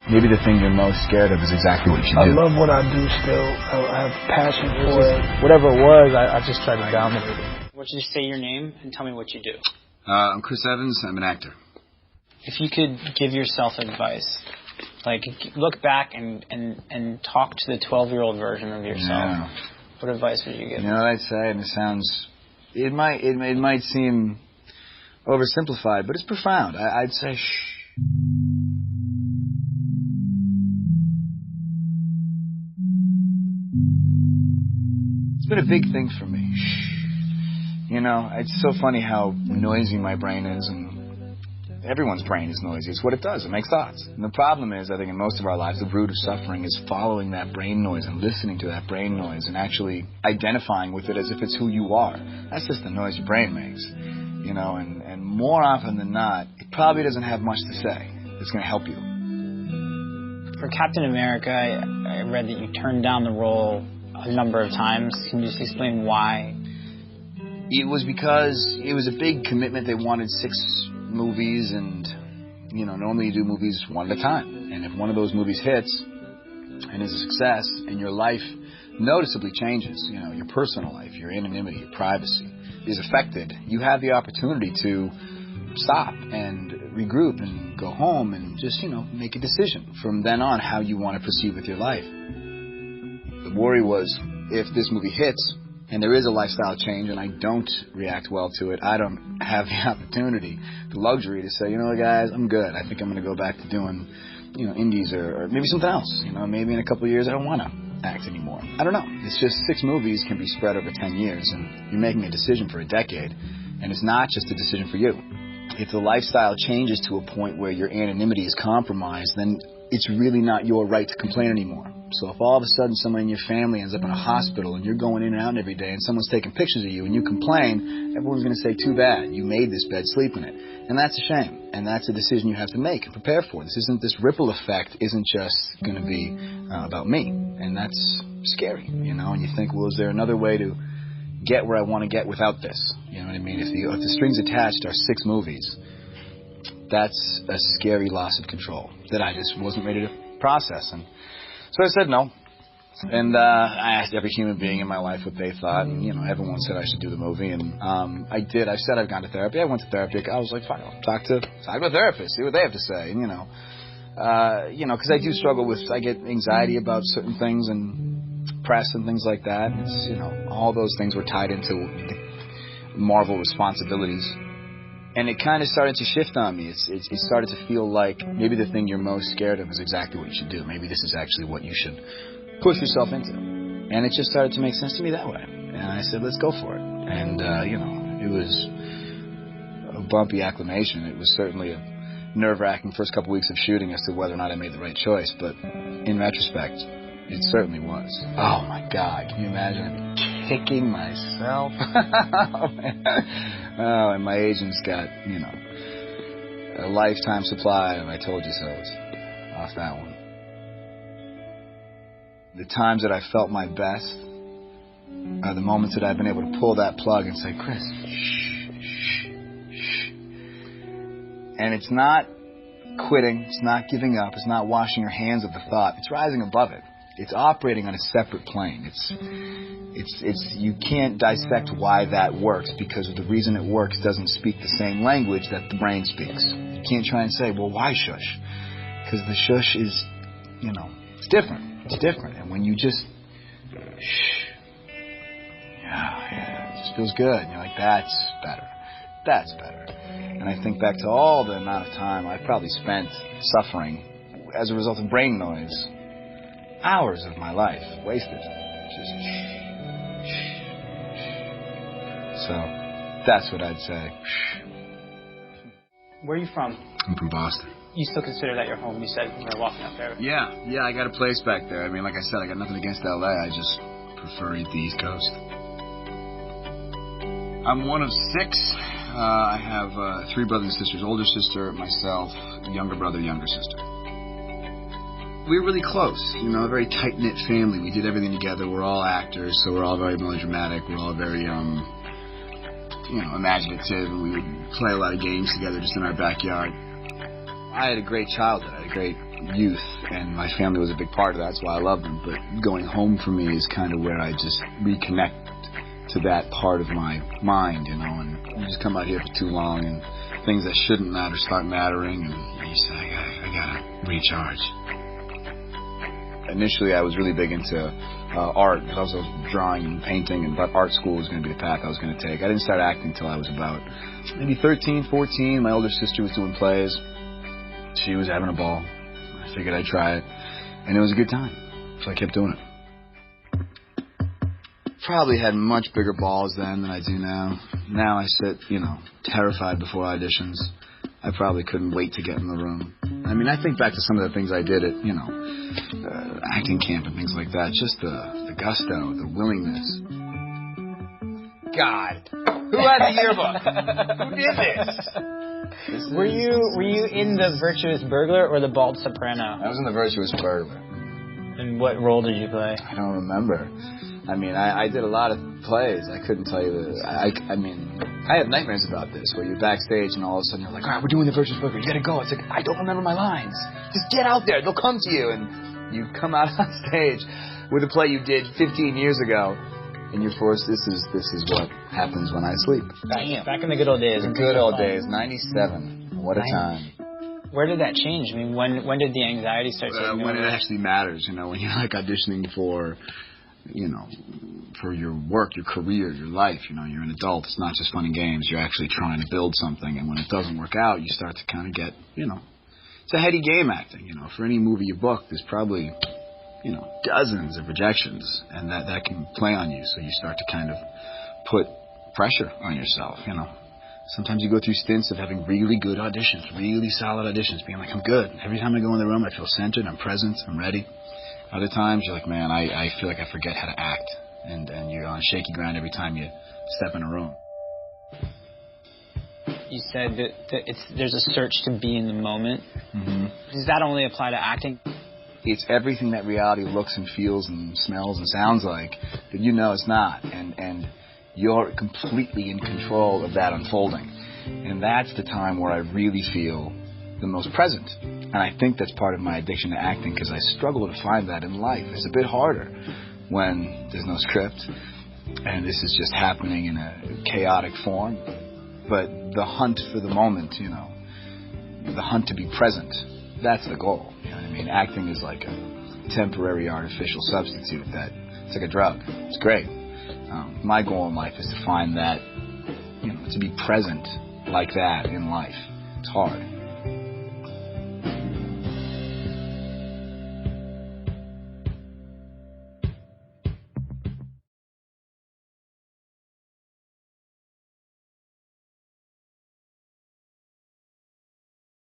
Maybe the thing you're most scared of is exactly what you do. I love what I do still. I have passion for it. Whatever it was, I just tried to dominate it. Would you say your name and tell me what you do? I'm Chris Evans. I'm an actor. If you could give yourself advice, like look back and talk to the 12-year-old version of yourself, Yeah. what advice would you give? You know what I'd say, and it might seem oversimplified, but it's profound. I'd say shh. It's been a big thing for me. You know, it's so funny how noisy my brain is, and everyone's brain is noisy. It's what it does. It makes thoughts. And the problem is, I think in most of our lives, the root of suffering is following that brain noise and listening to that brain noise and actually identifying with it as if it's who you are. That's just the noise your brain makes. You know, and more often than not, it probably doesn't have much to say. It's going to help you. For Captain America, I read that you turned down the role a number of times. Can you just explain why? It was because it was a big commitment. They wanted 6 movies, and, you know, normally you do movies one at a time. And if one of those movies hits and is a success and your life noticeably changes, you know, your personal life, your anonymity, your privacy is affected, you have the opportunity to stop and regroup and go home and just, you know, make a decision from then on how you want to proceed with your life. The worry was, if this movie hits and there is a lifestyle change and I don't react well to it, I don't have the opportunity, the luxury to say, you know, guys, I'm good. I think I'm going to go back to doing, you know, indies or maybe something else. You know, maybe in a couple of years I don't want to act anymore. I don't know. It's just 6 movies can be spread over 10 years, and you're making a decision for a decade, and it's not just a decision for you. If the lifestyle changes to a point where your anonymity is compromised, then it's really not your right to complain anymore. So if all of a sudden someone in your family ends up in a hospital and you're going in and out every day and someone's taking pictures of you and you complain, everyone's going to say, too bad, you made this bed, sleep in it. And that's a shame. And that's a decision you have to make and prepare for. This ripple effect isn't just going to be about me. And that's scary, you know. And you think, well, is there another way to get where I want to get without this? You know what I mean? If the strings attached are 6 movies, that's a scary loss of control that I just wasn't ready to process. And so I said no. And I asked every human being in my life what they thought, and, you know, everyone said I should do the movie, and I did. I said I've gone to therapy. I went to therapy. I was like, fine, I'll talk to a therapist, see what they have to say, and, you know, because I do struggle with, I get anxiety about certain things and press and things like that. And it's, you know, all those things were tied into the Marvel responsibilities. And it kind of started to shift on me. It started to feel like maybe the thing you're most scared of is exactly what you should do. Maybe this is actually what you should push yourself into. And it just started to make sense to me that way. And I said, let's go for it. And, you know, it was a bumpy acclimation. It was certainly a nerve-wracking first couple weeks of shooting as to whether or not I made the right choice. But in retrospect, it certainly was. Oh, my God. Can you imagine? I'd be kicking myself. Oh, man. Oh, and my agent's got, you know, a lifetime supply of I told you so's off that one. The times that I felt my best are the moments that I've been able to pull that plug and say, Chris, shh, shh, shh. And it's not quitting, it's not giving up, it's not washing your hands of the thought, it's rising above it. It's operating on a separate plane. It's you can't dissect why that works, because the reason it works doesn't speak the same language that the brain speaks. You can't try and say, well, why shush? Because the shush is, you know, it's different. It's different. And when you just shh, yeah, it just feels good. And you're like, that's better. That's better. And I think back to all the amount of time I probably spent suffering as a result of brain noise. Hours of my life wasted. Just shh, shh, shh. So that's what I'd say. Where are you from? I'm from Boston. You still consider that your home, you said, when we were walking up there? Yeah, I got a place back there. I mean, like I said, I got nothing against L.A. I just prefer the East Coast. I'm one of 6. I have 3 brothers and sisters. Older sister, myself, younger brother, younger sister. We were really close, you know, a very tight-knit family. We did everything together. We're all actors, so we're all very melodramatic. We're all very, you know, imaginative. We would play a lot of games together just in our backyard. I had a great childhood. I had a great youth, and my family was a big part of that. That's why I love them. But going home for me is kind of where I just reconnect to that part of my mind, you know. And you just come out here for too long, and things that shouldn't matter start mattering, and you say, I gotta recharge. Initially, I was really big into art. I was drawing and painting, and art school was going to be the path I was going to take. I didn't start acting until I was about maybe 13, 14. My older sister was doing plays. She was having a ball. I figured I'd try it, and it was a good time, so I kept doing it. Probably had much bigger balls then than I do now. Now I sit, terrified before auditions. I probably couldn't wait to get in the room. I mean, I think back to some of the things I did at, acting camp and things like that. Just the gusto, the willingness. God, who had the yearbook? Who did this? Were you in The Virtuous Burglar or The Bald Soprano? I was in The Virtuous Burglar. And what role did you play? I don't remember. I mean, I did a lot of plays. I couldn't tell you I have nightmares about this, where you're backstage and all of a sudden you're like, all right, we're doing The Virtuous Burglar. You gotta go. It's like, I don't remember my lines. Just get out there. They'll come to you. And you come out on stage with a play you did 15 years ago, and you're forced. This is what happens when I sleep. Back in the good old days. The good old days. 97. What a time. Where did that change? I mean, when did the anxiety start taking when over? it actually matters, when you're like auditioning for, for your work, your career, your life, you're an adult. It's not just fun and games. You're actually trying to build something, and when it doesn't work out, you start to kind of get, it's a heady game acting. For any movie you book, there's probably, dozens of rejections, and that can play on you. So you start to kind of put pressure on yourself, Sometimes you go through stints of having really good auditions, really solid auditions, being like, I'm good. Every time I go in the room, I feel centered, I'm present, I'm ready. Other times, you're like, man, I feel like I forget how to act. And you're on shaky ground every time you step in a room. You said that there's a search to be in the moment. Mm-hmm. Does that only apply to acting? It's everything that reality looks and feels and smells and sounds like that it's not. And you're completely in control of that unfolding. And that's the time where I really feel the most present. And I think that's part of my addiction to acting, because I struggle to find that in life. It's a bit harder when there's no script and this is just happening in a chaotic form. But the hunt for the moment, the hunt to be present, that's the goal. You know what I mean? Acting is like a temporary artificial substitute it's like a drug. It's great. My goal in life is to find that, to be present like that in life. It's hard.